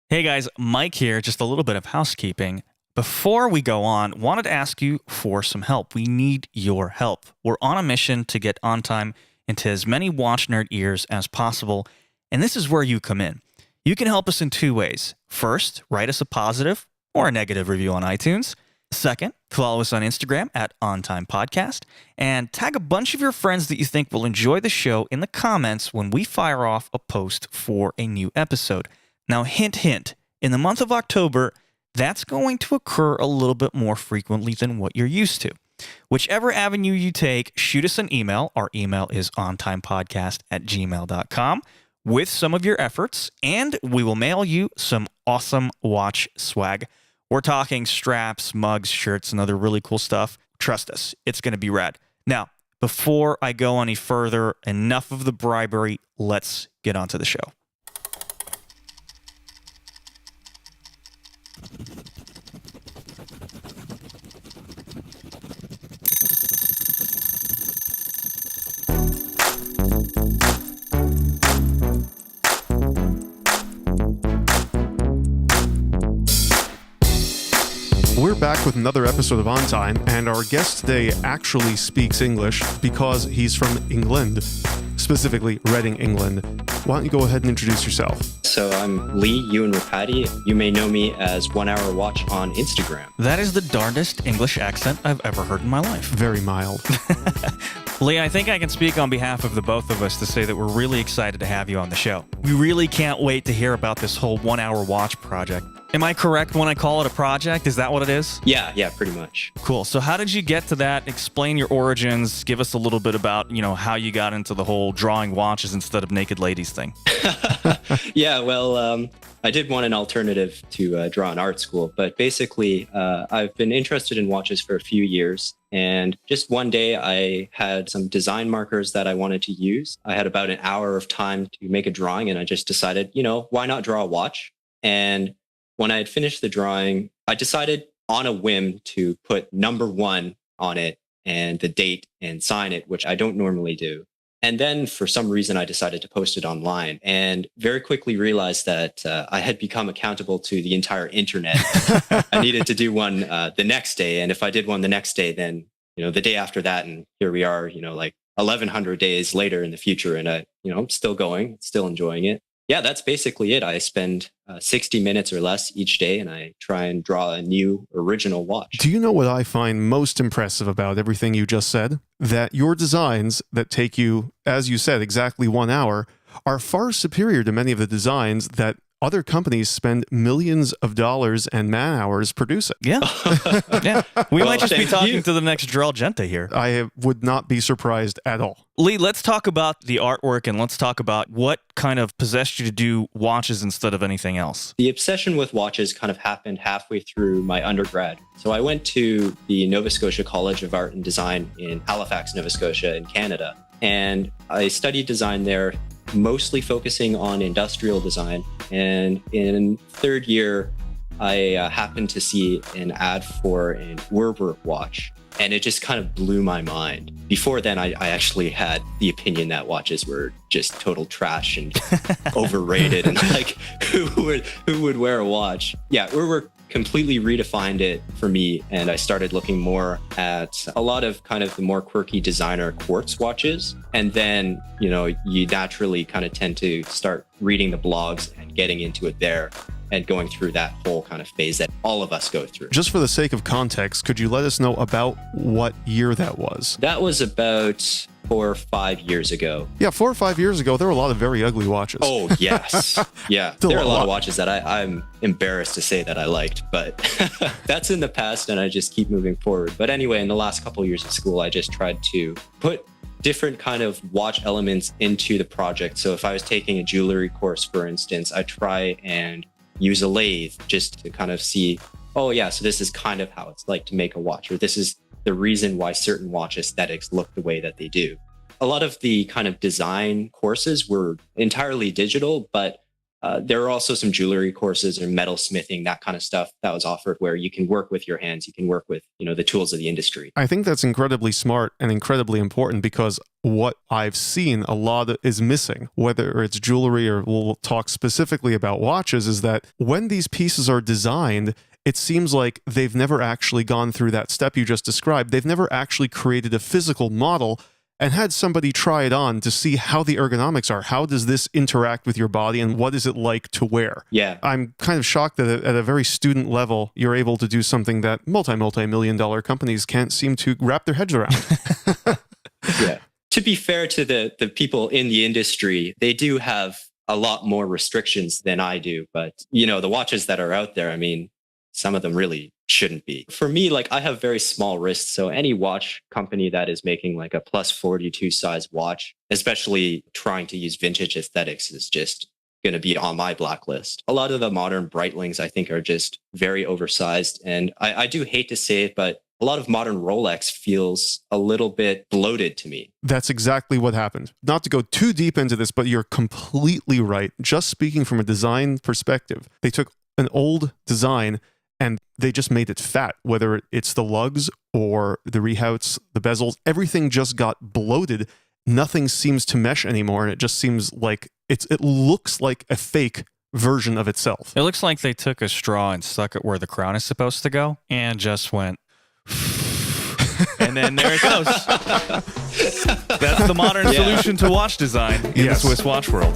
Hey guys, Mike here. Just a little bit of housekeeping. Before we go on, wanted to ask you for some help. We need your help. We're on a mission to get On Time into as many Watch Nerd ears as possible, and this is where you come in. You can help us in two ways. First, write us a positive or a negative review on iTunes. Second, follow us on Instagram at OnTimePodcast, and tag a bunch of your friends that you think will enjoy the show in the comments when we fire off a post for a new episode. Now, hint, hint, in the month of October, that's going to occur a little bit more frequently than what you're used to. Whichever avenue you take, shoot us an email. Our email is ontimepodcast@gmail.com with some of your efforts, and we will mail you some awesome watch swag. We're talking straps, mugs, shirts, and other really cool stuff. Trust us, it's going to be rad. Now, before I go any further, enough of the bribery. Let's get on to the show. We're back with another episode of On Time, and our guest today actually speaks English because he's from England, specifically Reading, England. Why don't you go ahead and introduce yourself? So I'm Lee Ewan Rapati. You may know me as 1 Hour Watch on Instagram. That is the darndest English accent I've ever heard in my life. Very mild. Lee, I think I can speak on behalf of the both of us to say that we're really excited to have you on the show. We really can't wait to hear about this whole 1 Hour Watch project. Am I correct when I call it a project? Is that what it is? Yeah, pretty much. Cool. So how did you get to that? Explain your origins. Give us a little bit about, how you got into the whole drawing watches instead of naked ladies thing. Yeah, well, I did want an alternative to draw in art school, but basically I've been interested in watches for a few years. And just one day I had some design markers that I wanted to use. I had about an hour of time to make a drawing, and I just decided, why not draw a watch? And when I had finished the drawing, I decided on a whim to put number 1 on it and the date and sign it, which I don't normally do. And then for some reason, I decided to post it online and very quickly realized that I had become accountable to the entire internet. I needed to do one the next day. And if I did one the next day, then, the day after that, and here we are, like 1,100 days later in the future. And I'm still going, still enjoying it. Yeah, that's basically it. I spend 60 minutes or less each day, and I try and draw a new original watch. Do you know what I find most impressive about everything you just said? That your designs that take you, as you said, exactly 1 hour, are far superior to many of the designs that other companies spend millions of dollars and man hours producing. Yeah. Yeah. We might just be talking to the next Drell Genta here. I would not be surprised at all. Lee, let's talk about the artwork and let's talk about what kind of possessed you to do watches instead of anything else. The obsession with watches kind of happened halfway through my undergrad. So I went to the Nova Scotia College of Art and Design in Halifax, Nova Scotia in Canada. And I studied design there, mostly focusing on industrial design. And in third year, I happened to see an ad for an Werber watch, and it just kind of blew my mind. Before then, I actually had the opinion that watches were just total trash and overrated, and like, who would wear a watch? Yeah, Werber completely redefined it for me, and I started looking more at a lot of kind of the more quirky designer quartz watches. And then, you naturally kind of tend to start reading the blogs and getting into it there and going through that whole kind of phase that all of us go through. Just for the sake of context, could you let us know about what year that was? That was about 4 or 5 years ago. Yeah, 4 or 5 years ago, there were a lot of very ugly watches. Oh, yes. Yeah. There are a lot of watches that I'm embarrassed to say that I liked, but that's in the past and I just keep moving forward. But anyway, in the last couple of years of school, I just tried to put different kind of watch elements into the project. So if I was taking a jewelry course, for instance, I try and use a lathe just to kind of see, oh yeah, so this is kind of how it's like to make a watch, or this is the reason why certain watch aesthetics look the way that they do. A lot of the kind of design courses were entirely digital, but There are also some jewelry courses or metal smithing, that kind of stuff that was offered where you can work with your hands. You can work with, the tools of the industry. I think that's incredibly smart and incredibly important because what I've seen a lot is missing, whether it's jewelry or we'll talk specifically about watches, is that when these pieces are designed, it seems like they've never actually gone through that step you just described. They've never actually created a physical model and had somebody try it on to see how the ergonomics are. How does this interact with your body and what is it like to wear? Yeah. I'm kind of shocked that at a very student level, you're able to do something that multi-million dollar companies can't seem to wrap their heads around. Yeah. To be fair to the people in the industry, they do have a lot more restrictions than I do. But, the watches that are out there, some of them really shouldn't be. For me, I have very small wrists. So any watch company that is making a plus 42 size watch, especially trying to use vintage aesthetics, is just going to be on my blacklist. A lot of the modern Breitlings, I think, are just very oversized. And I do hate to say it, but a lot of modern Rolex feels a little bit bloated to me. That's exactly what happened. Not to go too deep into this, but you're completely right. Just speaking from a design perspective, they took an old design and they just made it fat, whether it's the lugs or the rehouts, the bezels, everything just got bloated. Nothing seems to mesh anymore. And it just seems like it looks like a fake version of itself. It looks like they took a straw and stuck it where the crown is supposed to go and just went, and then there it goes. That's the modern solution to watch design in the Swiss watch world.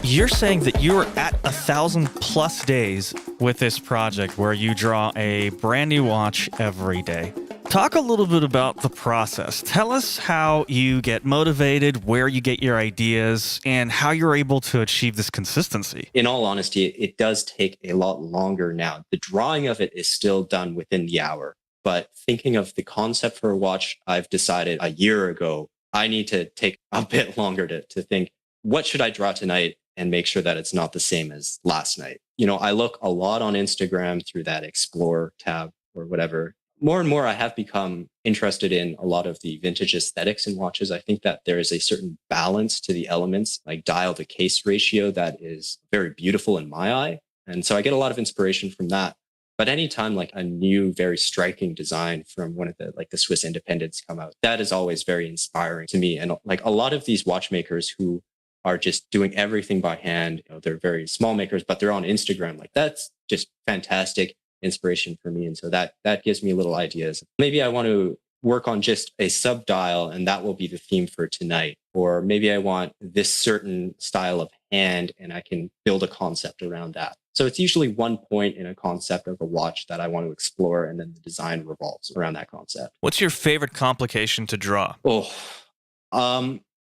You're saying that you are at 1,000+ days with this project where you draw a brand new watch every day. Talk a little bit about the process. Tell us how you get motivated, where you get your ideas, and how you're able to achieve this consistency. In all honesty, it does take a lot longer now. The drawing of it is still done within the hour. But thinking of the concept for a watch, I've decided a year ago, I need to take a bit longer to think, what should I draw tonight? And make sure that it's not the same as last night. I look a lot on Instagram through that Explore tab or whatever. More and more, I have become interested in a lot of the vintage aesthetics in watches. I think that there is a certain balance to the elements, like dial to case ratio, that is very beautiful in my eye. And so I get a lot of inspiration from that. But anytime a new, very striking design from one of the Swiss independents come out, that is always very inspiring to me. And a lot of these watchmakers who are just doing everything by hand. They're very small makers, but they're on Instagram. That's just fantastic inspiration for me. And so that gives me little ideas. Maybe I want to work on just a sub dial and that will be the theme for tonight. Or maybe I want this certain style of hand and I can build a concept around that. So it's usually one point in a concept of a watch that I want to explore, and then the design revolves around that concept. What's your favorite complication to draw?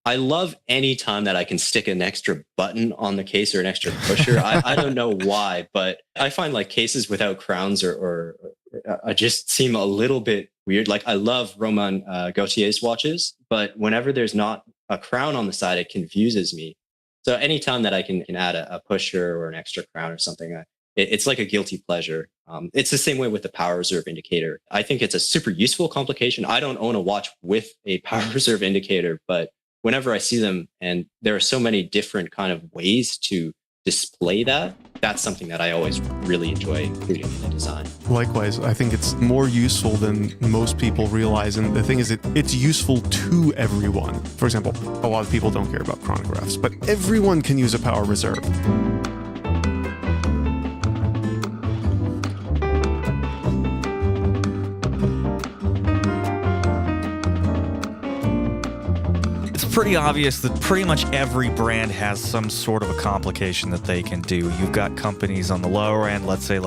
I love any time that I can stick an extra button on the case or an extra pusher. I don't know why, but I find cases without crowns or just seem a little bit weird. I love Roman Gautier's watches, but whenever there's not a crown on the side, it confuses me. So anytime that I can add a pusher or an extra crown or something, it's like a guilty pleasure. It's the same way with the power reserve indicator. I think it's a super useful complication. I don't own a watch with a power reserve indicator, but whenever I see them, and there are so many different kind of ways to display that, that's something that I always really enjoy including in the design. Likewise, I think it's more useful than most people realize. And the thing is, it's useful to everyone. For example, a lot of people don't care about chronographs, but everyone can use a power reserve. Pretty obvious that pretty much every brand has some sort of a complication that they can do. You've got companies on the lower end, let's say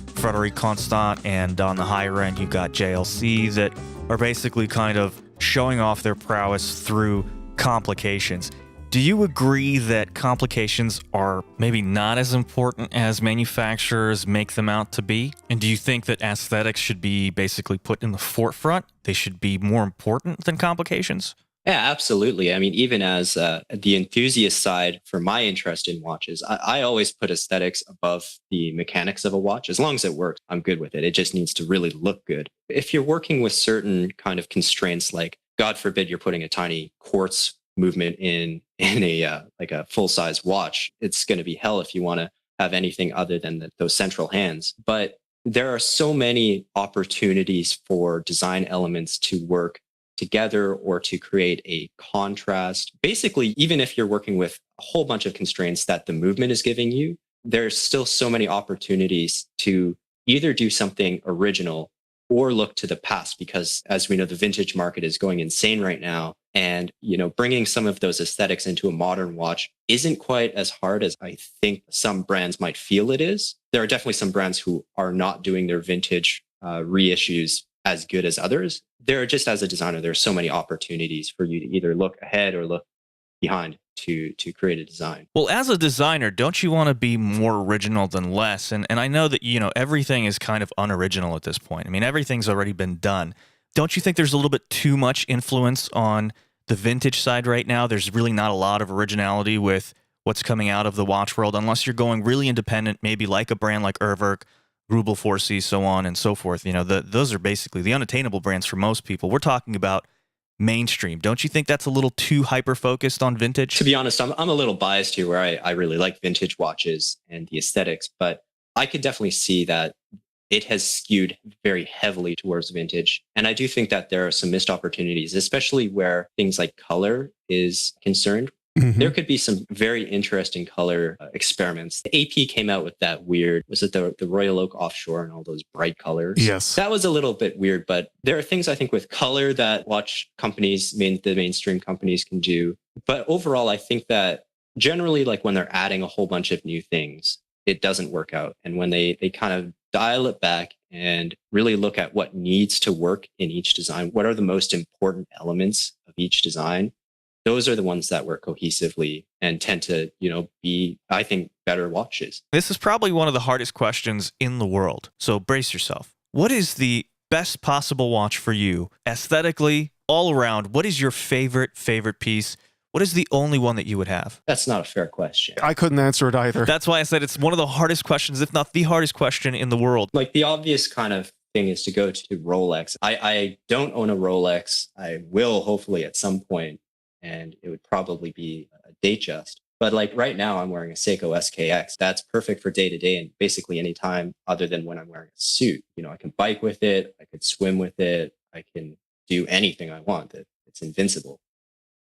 Frederic Constant, and on the higher end, you've got JLC that are basically kind of showing off their prowess through complications. Do you agree that complications are maybe not as important as manufacturers make them out to be? And do you think that aesthetics should be basically put in the forefront? They should be more important than complications? Yeah, absolutely. I mean, even as the enthusiast side for my interest in watches, I always put aesthetics above the mechanics of a watch. As long as it works, I'm good with it. It just needs to really look good. If you're working with certain kind of constraints, like God forbid you're putting a tiny quartz movement in a like a full size watch, it's going to be hell if you want to have anything other than those central hands. But there are so many opportunities for design elements to work together or to create a contrast. Basically, even if you're working with a whole bunch of constraints that the movement is giving you, there's still so many opportunities to either do something original or look to the past, because as we know, the vintage market is going insane right now. And, bringing some of those aesthetics into a modern watch isn't quite as hard as I think some brands might feel it is. There are definitely some brands who are not doing their vintage reissues as good as others. There are just, as a designer, there are so many opportunities for you to either look ahead or look behind to create a design. Well, as a designer, don't you want to be more original than less? And I know that, everything is kind of unoriginal at this point. I mean, everything's already been done. Don't you think there's a little bit too much influence on the vintage side right now? There's really not a lot of originality with what's coming out of the watch world, unless you're going really independent, maybe like a brand like Urwerk, Rubel 4C, so on and so forth. Those are basically the unattainable brands for most people. We're talking about mainstream. Don't you think that's a little too hyper-focused on vintage? To be honest, I'm a little biased here, where I really like vintage watches and the aesthetics, but I could definitely see that it has skewed very heavily towards vintage. And I do think that there are some missed opportunities, especially where things like color is concerned. Mm-hmm. There could be some very interesting color experiments. The AP came out with that weird, was it the Royal Oak Offshore and all those bright colors? Yes. That was a little bit weird, but there are things I think with color that watch companies, the mainstream companies, can do. But overall, I think that generally, like when they're adding a whole bunch of new things, it doesn't work out. And when they kind of dial it back and really look at what needs to work in each design, what are the most important elements of each design, those are the ones that work cohesively and tend to, be, I think, better watches. This is probably one of the hardest questions in the world. So brace yourself. What is the best possible watch for you aesthetically, all around? What is your favorite piece? What is the only one that you would have? That's not a fair question. I couldn't answer it either. That's why I said it's one of the hardest questions, if not the hardest question in the world. Like the obvious kind of thing is to go to Rolex. I don't own a Rolex. I will hopefully at some point. And it would probably be a Datejust. But like right now, I'm wearing a Seiko SKX. That's perfect for day to day and basically any time other than when I'm wearing a suit. I can bike with it. I could swim with it. I can do anything I want. It's invincible.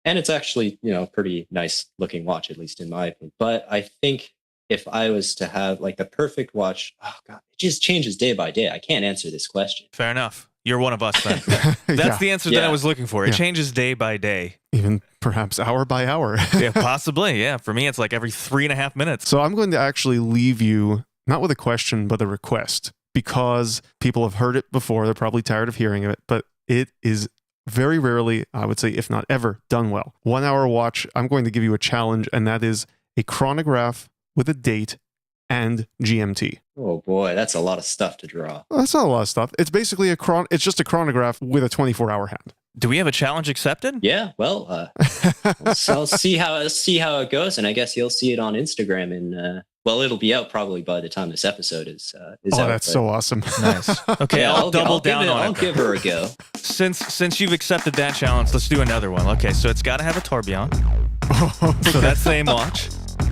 And it's actually, pretty nice looking watch, at least in my opinion. But I think if I was to have like the perfect watch, oh God, it just changes day by day. I can't answer this question. Fair enough. You're one of us then. That's the answer that I was looking for. It changes day by day. Even perhaps hour by hour. Yeah, possibly. Yeah. For me, it's like every 3.5 minutes. So I'm going to actually leave you, not with a question, but a request, because people have heard it before. They're probably tired of hearing it, but it is very rarely, I would say, if not ever, done well. 1 hour watch, I'm going to give you a challenge, and that is a chronograph with a date and GMT. Oh boy, that's a lot of stuff to draw. Well, that's not a lot of stuff. It's basically it's just a chronograph with a 24-hour hand. Do we have a challenge accepted? Yeah, well, so I'll see how it goes, and I guess you'll see it on Instagram. And it'll be out probably by the time this episode is out. Oh, that's so awesome! Nice. Okay, yeah, I'll double down on it. I'll give her a go. Since you've accepted that challenge, let's do another one. Okay, so it's got to have a tourbillon. So that same watch.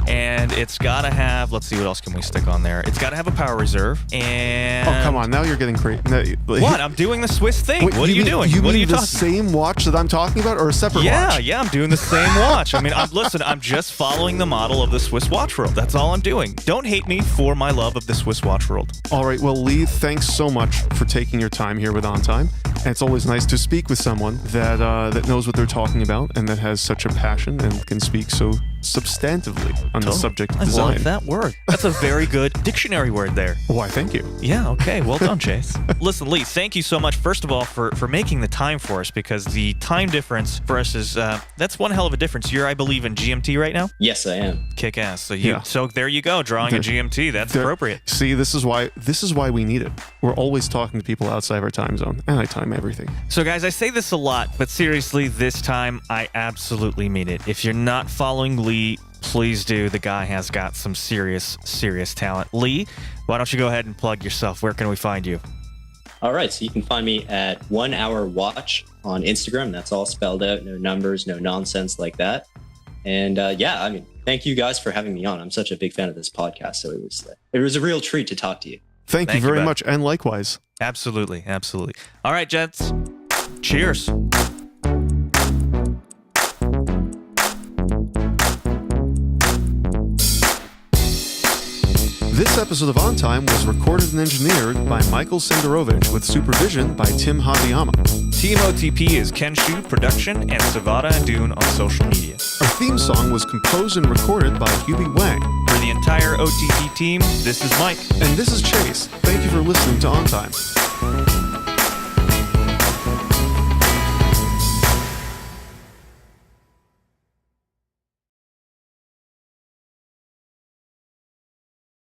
And it's got to have, let's see, what else can we stick on there? It's got to have a power reserve. And oh, come on. Now you're getting crazy. No, what? I'm doing the Swiss thing. What are you doing? You what mean are you the same watch that I'm talking about, or a separate watch? Yeah, I'm doing the same watch. I mean, I'm just following the model of the Swiss watch world. That's all I'm doing. Don't hate me for my love of the Swiss watch world. All right. Well, Lee, thanks so much for taking your time here with OnTime. And it's always nice to speak with someone that knows what they're talking about and that has such a passion and can speak so substantively on the subject of design. I love that word. That's a very good dictionary word there. Why, thank you. Yeah, okay. Well done, Chase. Listen, Lee, thank you so much, first of all, for making the time for us, because the time difference for us is, that's one hell of a difference. You're, I believe, in GMT right now? Yes, I am. Kick ass. So there you go, drawing a GMT. That's appropriate. See, this is why we need it. We're always talking to people outside of our time zone. And I time Instagram everything. So, guys, I say this a lot, but seriously, this time I absolutely mean it. If you're not following Lee, please do. The guy has got some serious talent. Lee, why don't you go ahead and plug yourself? Where can we find you? All right, so you can find me at 1 Hour Watch on Instagram. That's all spelled out, no numbers, no nonsense like that. And thank you guys for having me on. I'm such a big fan of this podcast, so it was a real treat to talk to you. Thank you very much, and likewise. Absolutely. All right, gents. Cheers. This episode of On Time was recorded and engineered by Michael Senderovich with supervision by Tim Habiyama. Team OTP is Kenshu Production and Savada and Dune on social media. Our theme song was composed and recorded by Hubie Wang. For the entire OTP team, this is Mike. And this is Chase. Thank you for listening to On Time.